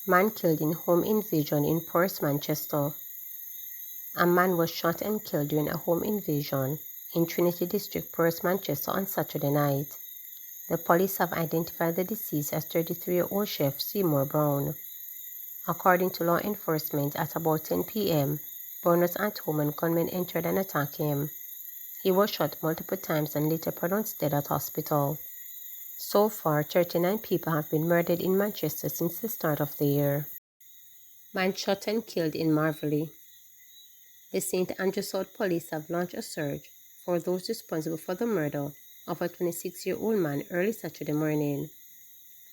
Man killed in home invasion in Forest, Manchester. A man was shot and killed during a home invasion in Trinity District, Forest, Manchester on Saturday night. The police have identified the deceased as 33-year-old Chef Seymour Brown. According to law enforcement, at about 10 p.m., Brown was at home and gunmen entered and attacked him. He was shot multiple times and later pronounced dead at hospital. So far, 39 people have been murdered in Manchester since the start of the year. Man shot and killed in Marvelly. The St. Andrew South Police have launched a search for those responsible for the murder of a 26-year-old man early Saturday morning.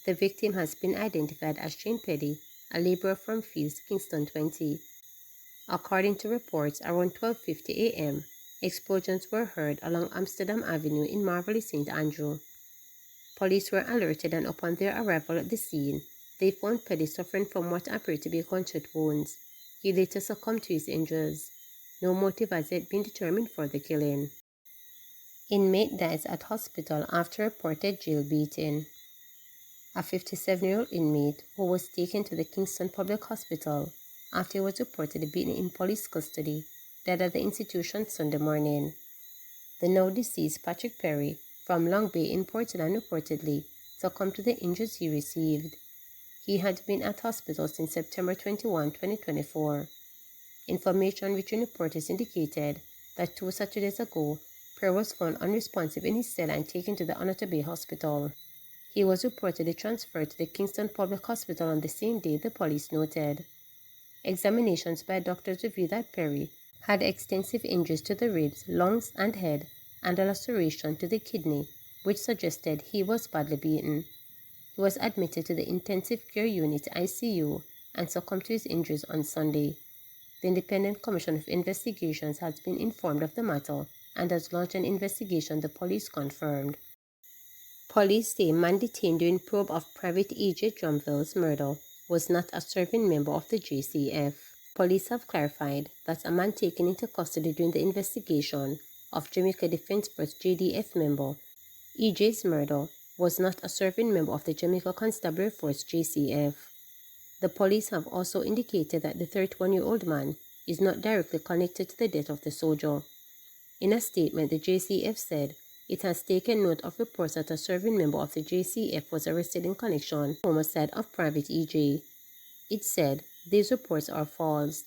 The victim has been identified as Shane Petty, a laborer from Fields, Kingston 20. According to reports, around 12:50 a.m., explosions were heard along Amsterdam Avenue in Marvelly, St. Andrew. Police were alerted, and upon their arrival at the scene, they found Petty suffering from what appeared to be gunshot wounds. He later succumbed to his injuries. No motive has yet been determined for the killing. Inmate dies at hospital after reported jail beating. A 57-year-old inmate who was taken to the Kingston Public Hospital after he was reportedly beaten in police custody died at the institution Sunday morning. The now deceased Patrick Perry from Long Bay in Portland reportedly succumbed to the injuries he received. He had been at hospital since September 21, 2024. Information reaching reporters indicated that 2 Saturdays ago, Perry was found unresponsive in his cell and taken to the Onoto Bay Hospital. He was reportedly transferred to the Kingston Public Hospital on the same day, the police noted. Examinations by doctors revealed that Perry had extensive injuries to the ribs, lungs, and head, and a laceration to the kidney, which suggested he was badly beaten. He was admitted to the Intensive Care Unit (ICU) and succumbed to his injuries on Sunday. The Independent Commission of Investigations has been informed of the matter and has launched an investigation, the police confirmed. Police say man detained during probe of Private E.J. Drumville's murder was not a serving member of the JCF. Police have clarified that a man taken into custody during the investigation of Jamaica Defence Force JDF member E.J.'s murder was not a serving member of the Jamaica Constabulary Force JCF. The police have also indicated that the 31-year-old man is not directly connected to the death of the soldier. In a statement, the JCF said it has taken note of reports that a serving member of the JCF was arrested in connection with the homicide of Private E.J. It said these reports are false.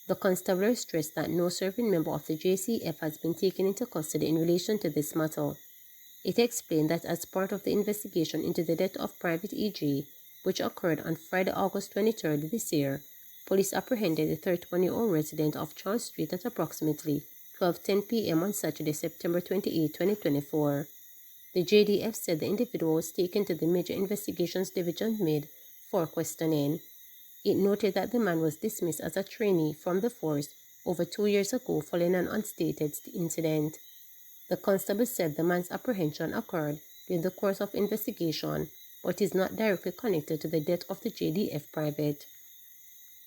The constabulary stressed that no serving member of the JCF has been taken into custody in relation to this matter. It explained that as part of the investigation into the death of Private E.J., which occurred on Friday, August 23rd this year, police apprehended the 31-year-old resident of Charles Street at approximately 12:10 p.m. on Saturday, September 28, 2024. The JDF said the individual was taken to the Major Investigations Division MID for questioning. It noted that the man was dismissed as a trainee from the force over 2 years ago following an unstated incident. The constable said the man's apprehension occurred during the course of investigation, but is not directly connected to the death of the JDF private.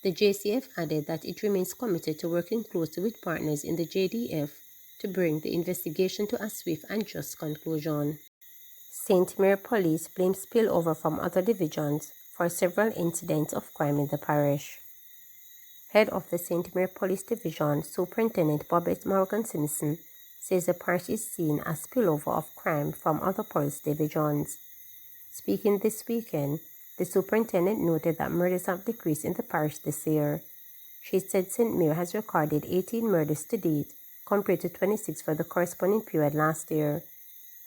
The JCF added that it remains committed to working closely with partners in the JDF to bring the investigation to a swift and just conclusion. St. Mary Police blames spillover from other divisions for several incidents of crime in the parish. Head of the St. Mary Police Division, Superintendent Bobette Morgan Simpson, says the parish is seeing a spillover of crime from other police divisions. Speaking this weekend, the superintendent noted that murders have decreased in the parish this year. She said St. Mary has recorded 18 murders to date, compared to 26 for the corresponding period last year.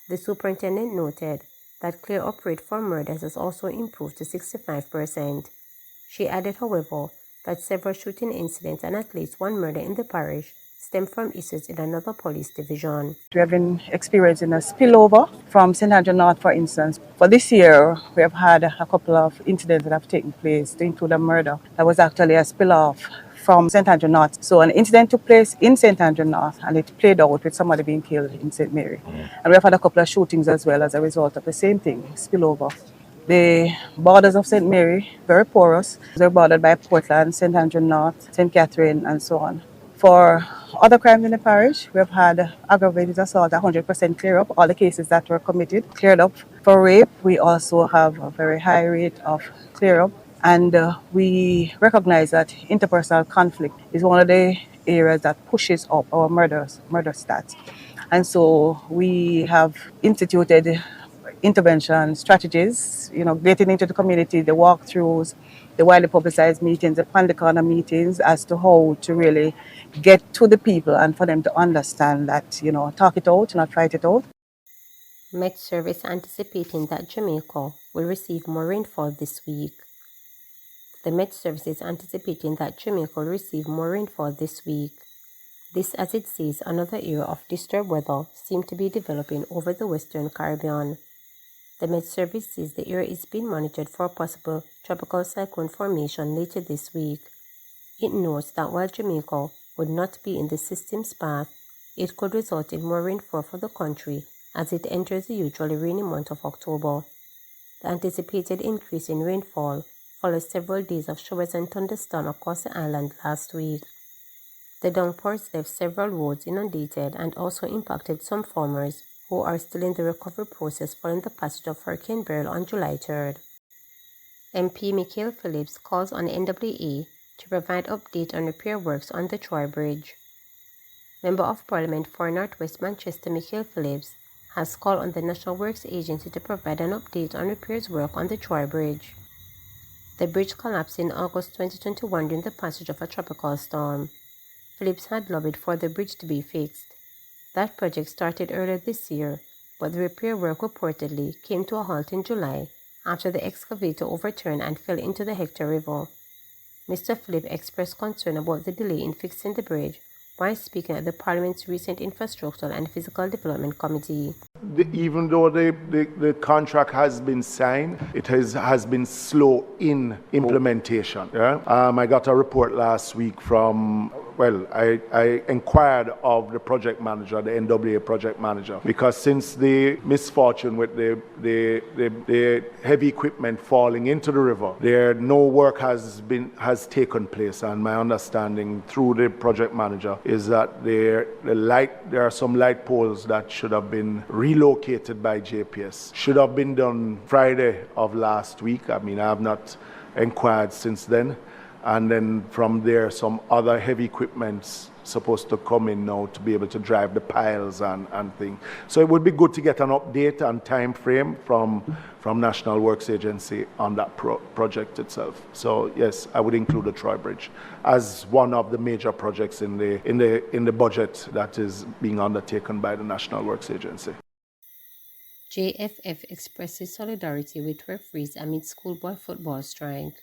The superintendent noted that clear-up rate for murders has also improved to 65%. She added, however, that several shooting incidents and at least one murder in the parish stem from issues in another police division. We have been experiencing a spillover from St. Andrew North, for instance. For this year, we have had a couple of incidents that have taken place to include a murder that was actually a spill-off from St. Andrew North. So an incident took place in St. Andrew North and it played out with somebody being killed in St. Mary. And we have had a couple of shootings as well as a result of the same thing, spillover. The borders of St. Mary, very porous. They're bordered by Portland, St. Andrew North, St. Catherine, and so on. For other crimes in the parish, we've had aggravated assault, 100% clear up, all the cases that were committed, cleared up. For rape, we also have a very high rate of clear up. And we recognize that interpersonal conflict is one of the areas that pushes up our murder stats. And so we have instituted intervention strategies, getting into the community, the walkthroughs, the widely publicized meetings, the pan the corner meetings as to how to really get to the people and for them to understand that, talk it out, not fight it out. Met Service anticipating that Jamaica will receive more rainfall this week. The Met Service is anticipating that Jamaica will receive more rainfall this week. This as it says another era of disturbed weather seems to be developing over the Western Caribbean. The Met Service says the area is being monitored for a possible tropical cyclone formation later this week. It notes that while Jamaica would not be in the system's path, it could result in more rainfall for the country as it enters the usually rainy month of October. The anticipated increase in rainfall follows several days of showers and thunderstorms across the island last week. The downpours left several roads inundated and also impacted some farmers who are still in the recovery process following the passage of Hurricane Beryl on July 3rd. MP Michael Phillips calls on the NWA to provide update on repair works on the Troy Bridge. Member of Parliament for North West Manchester Michael Phillips has called on the National Works Agency to provide an update on repairs work on the Troy Bridge. The bridge collapsed in August 2021 during the passage of a tropical storm. Phillips had lobbied for the bridge to be fixed. That project started earlier this year, but the repair work reportedly came to a halt in July after the excavator overturned and fell into the Hector River. Mr. Phillips expressed concern about the delay in fixing the bridge while speaking at the Parliament's recent Infrastructural and Physical Development Committee. Even though the contract has been signed, it has been slow in implementation. Yeah? I got a report last week from, I inquired of the project manager, the NWA project manager, because since the misfortune with the heavy equipment falling into the river, no work has taken place, and my understanding through the project manager is that there are some light poles that should have been relocated by JPS. Should have been done Friday of last week. I mean, I have not inquired since then. And then from there, some other heavy equipment's supposed to come in now to be able to drive the piles and things. So it would be good to get an update and time frame from National Works Agency on that project itself. So yes, I would include the Troy Bridge as one of the major projects in the budget that is being undertaken by the National Works Agency. JFF expresses solidarity with referees amid schoolboy football strike.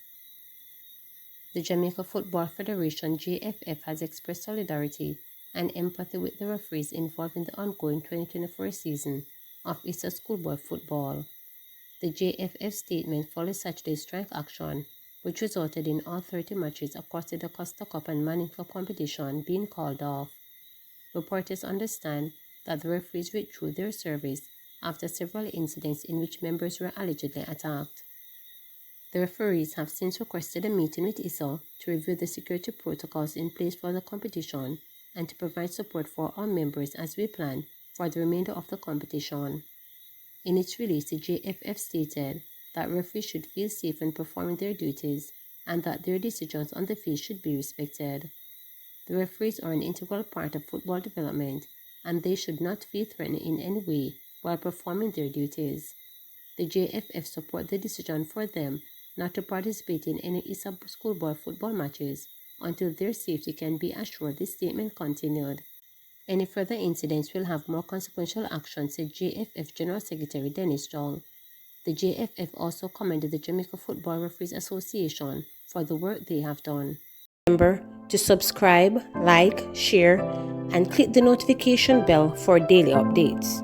The Jamaica Football Federation JFF has expressed solidarity and empathy with the referees involved in the ongoing 2024 season of Easter schoolboy football. The JFF statement follows Saturday's strike action, which resulted in all 30 matches across the Costa Cup and Manning Cup competition being called off. Reporters understand that the referees withdrew their service after several incidents in which members were allegedly attacked. The referees have since requested a meeting with ISA to review the security protocols in place for the competition and to provide support for all members as we plan for the remainder of the competition. In its release, the JFF stated that referees should feel safe in performing their duties and that their decisions on the field should be respected. The referees are an integral part of football development and they should not feel threatened in any way while performing their duties. The JFF support the decision for them not to participate in any ISA schoolboy football matches until their safety can be assured, the statement continued. Any further incidents will have more consequential action, said JFF General Secretary Dennis Jong. The JFF also commended the Jamaica Football Referees Association for the work they have done. Remember to subscribe, like, share, and click the notification bell for daily updates.